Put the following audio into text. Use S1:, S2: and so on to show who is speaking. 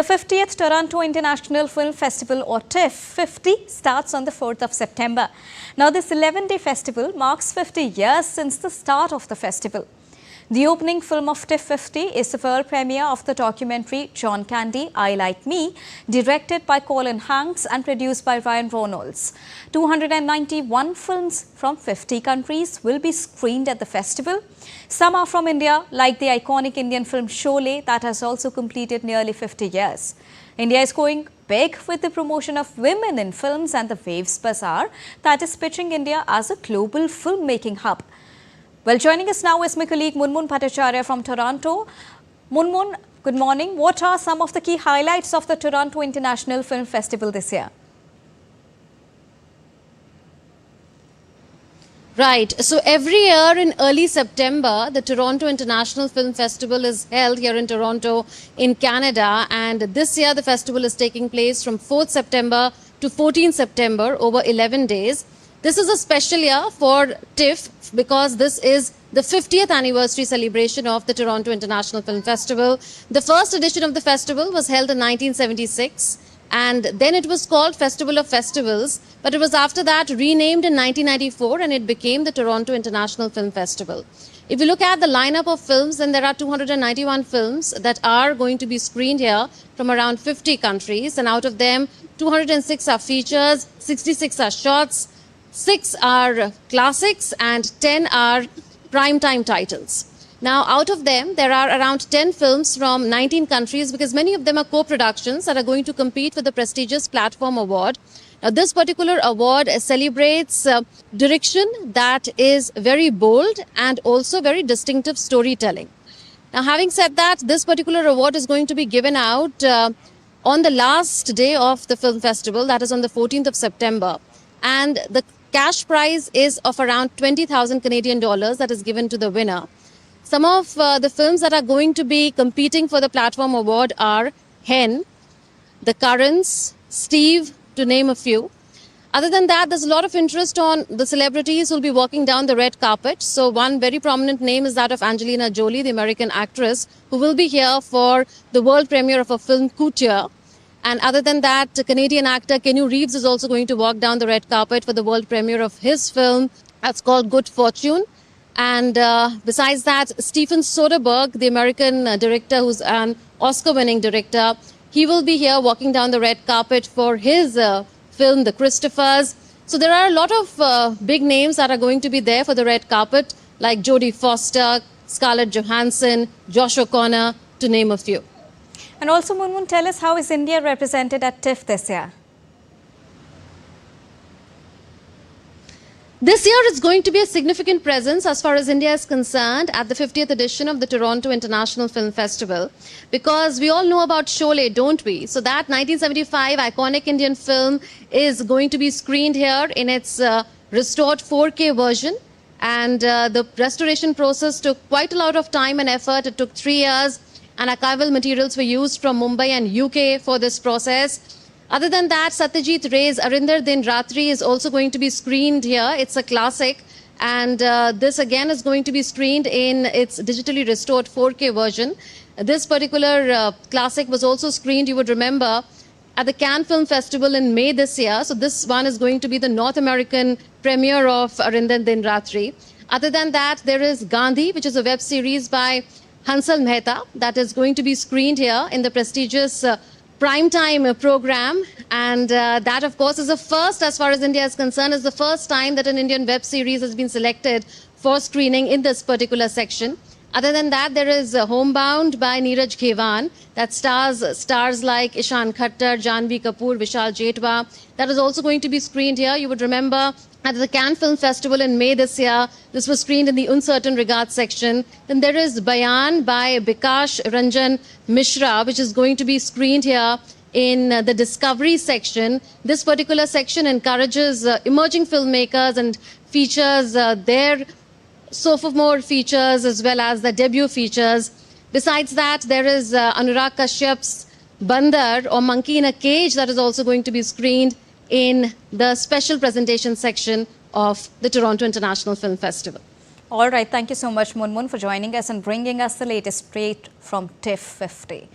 S1: The 50th Toronto International Film Festival, or TIFF 50, starts on the 4th of September. Now, this 11-day festival marks 50 years since the start of the festival. The opening film of TIFF 50 is the world premiere of the documentary John Candy, I Like Me, directed by Colin Hanks and produced by Ryan Reynolds. 291 films from 50 countries will be screened at the festival. Some are from India, like the iconic Indian film Sholay that has also completed nearly 50 years. India is going big with the promotion of women in films and the Waves Bazaar that is pitching India as a global filmmaking hub. Well, joining us now is my colleague Munmun Bhattacharya from Toronto. Munmun, good morning. What are some of the key highlights of the Toronto International Film Festival this year?
S2: Right. So every year in early September, the Toronto International Film Festival is held here in Toronto in Canada. And this year, the festival is taking place from 4th September to 14th September over 11 days. This is a special year for TIFF because this is the 50th anniversary celebration of the Toronto International Film Festival. The first edition of the festival was held in 1976. And then it was called Festival of Festivals, but it was after that renamed in 1994 and it became the Toronto International Film Festival. If you look at the lineup of films, then there are 291 films that are going to be screened here from around 50 countries, and out of them 206 are features, 66 are shorts, 6 are classics and 10 are primetime titles. Now, out of them, there are around 10 films from 19 countries because many of them are co-productions that are going to compete for the prestigious Platform Award. Now, this particular award celebrates direction that is very bold and also very distinctive storytelling. Now, having said that, this particular award is going to be given out on the last day of the film festival, that is on the 14th of September. And the cash prize is of around 20,000 Canadian dollars that is given to the winner. Some of the films that are going to be competing for the Platform Award are Hen, The Currents, Steve, to name a few. Other than that, there's a lot of interest on the celebrities who will be walking down the red carpet. So one very prominent name is that of Angelina Jolie, the American actress, who will be here for the world premiere of a film, Couture. And other than that, Canadian actor Keanu Reeves is also going to walk down the red carpet for the world premiere of his film that's called Good Fortune. And besides that, Steven Soderbergh, the American director who's an Oscar-winning director, he will be here walking down the red carpet for his film, The Christophers. So there are a lot of big names that are going to be there for the red carpet, like Jodie Foster, Scarlett Johansson, Josh O'Connor, to name a few.
S1: And also, Munmun, tell us, how is India represented at TIFF this year?
S2: This year is going to be a significant presence as far as India is concerned at the 50th edition of the Toronto International Film Festival, because we all know about Sholay, don't we? So that 1975 iconic Indian film is going to be screened here in its restored 4K version. And the restoration process took quite a lot of time and effort. It took 3 years, and archival materials were used from Mumbai and UK for this process. Other than that, Satyajit Ray's Arinder Din Ratri is also going to be screened here. It's a classic. And this again is going to be screened in its digitally restored 4K version. This particular classic was also screened, you would remember, at the Cannes Film Festival in May this year. So this one is going to be the North American premiere of Arinder Din Ratri. Other than that, there is Gandhi, which is a web series by Hansal Mehta that is going to be screened here in the prestigious primetime program, and that of course is the first, as far as India is concerned, is the first time that an Indian web series has been selected for screening in this particular section. Other than that, there is Homebound by Neeraj Khewan that stars like Ishan Khattar, Janhvi Kapoor, Vishal Jetwa. That is also going to be screened here. You would remember at the Cannes Film Festival in May this year, this was screened in the Uncertain Regards section. Then there is Bayan by Bikash Ranjan Mishra, which is going to be screened here in the Discovery section. This particular section encourages emerging filmmakers and features their sophomore features as well as the debut features. Besides that, there is Anurag Kashyap's Bandar, or Monkey in a Cage, that is also going to be screened in the special presentation section of the Toronto International Film Festival.
S1: All right. Thank you so much, Munmun, for joining us and bringing us the latest straight from TIFF 50.